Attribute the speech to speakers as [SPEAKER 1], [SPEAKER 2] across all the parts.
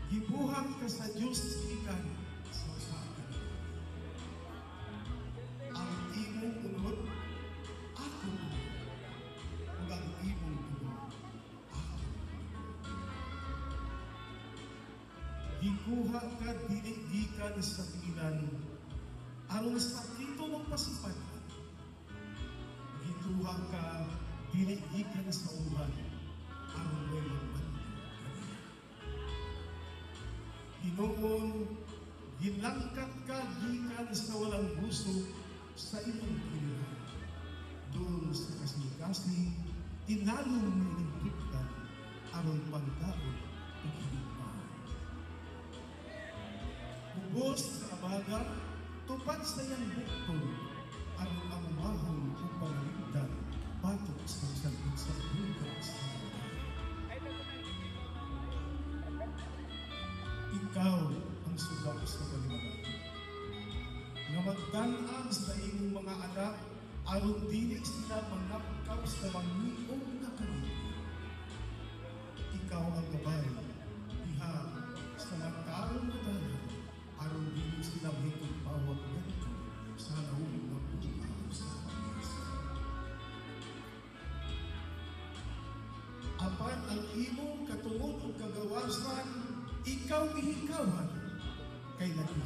[SPEAKER 1] Gibuhat ka sa Diyos ikan sa usapan. Ang imong unod, ako. Ug ang imong unod, ako. Gikuha ka dili-gikan sa tinan, aron sa kito magpasipan. Gikuha ka dili-gikan sa uban, aron may magbanto. Ginoon, ginangkat ka gikan sa walang gusto sa imong pilihan. Doon sa kasing-kasing, inalong mo nilingkutkan aron pagdaon o hinigmaan. Ubos sa abaga, tupad sa iyang buktong, aron ang umahon o pangaligdan, batok sa sagot sa bukas. Ikaw ang sugat sa kalimanan. Nga magdanaan sa iyong mga anak, aron dili sila mangapkaw sa mangiong na kanina. Ikaw ang gabay, diha sa nagkaroon na dalan, aron dili sila mahitong bawag ganito sa naong na bukaw sa pag-asa. Apan ang imong katungod o kagawasan, ikaw ihikawan kay lagi,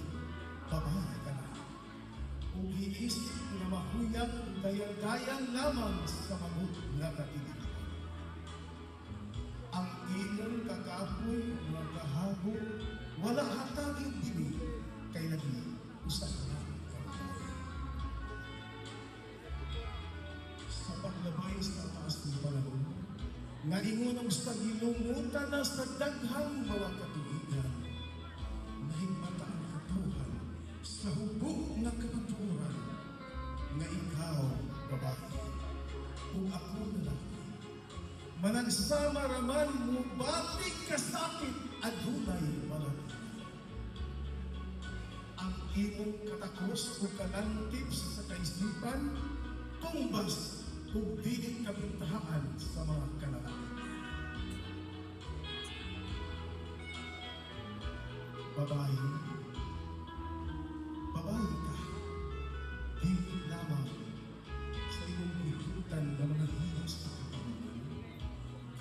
[SPEAKER 1] babae ka na. Kung iisip na mahuyang dayang-dayang lamang sa mamut na katilihan. Ang imong kakapoy na kahabo, wala hataging dili kay lagi, usa ka na kababae. Sa paglabay sa taas ng panahon, naingon ang sa gilungutan na sa daghang mga katuigan, nahimata ang katuhan sa hubog na kapaturan, nga ikaw, babae, kung ako lalaki, managsama raman mo batik kasapit adunay malaki. Ang imong katakos o kalantip sa kaisipan, tumbas kung dilit kapintahaan sa mga kalalaki. Babae, babae ka, dilit lamang sa iyong ikutan na mga hilas sa kapangunan,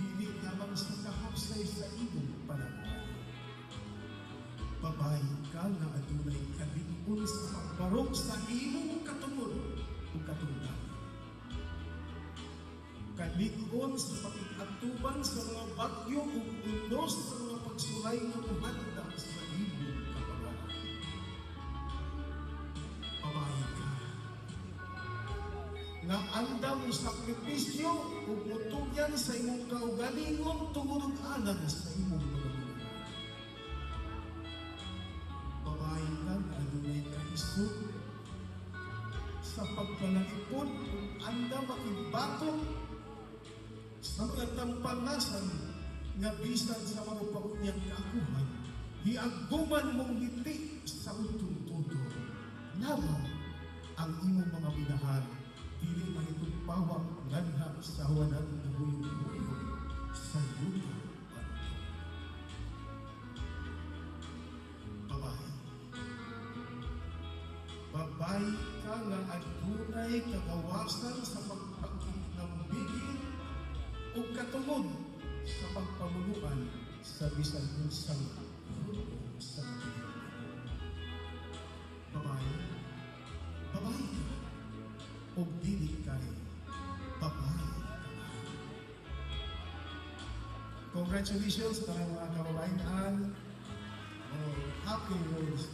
[SPEAKER 1] dilit lamang sa kahapsay sa iyong panahon. Babae ka na adunay kalingon sa pagbarok sa iyong katungod o katungdan. Kalikon sa pakikatuban sa mga bagyo o unos sa mga pagsulay ng umanda sa ibong kapagalan. Babae ka, na andam sakripisyo o mutugyan sa imong kaugalingon tungod alang sa imong mga. Babae ka na adunay kaisod sa pagpanalipod kung andam makibatok sa mga tampanasan nga bisan sa mga paunyang kaakuhan, hiaguman mong ngiti sa untong todo. Lamang ang imong mga minahal, dili mahitong pawang nganha sa hawanan ng buyong-buyong sa lupa. Babae. Babae ka nga adunay kagawasan sa pagpakiknambigil o katungod sa pagpamuluan sa bisan unsang grupo sa katilihan. Babae, babae ka, o dili kay babae ka. Congratulations sa mga kababayan. Happy Rose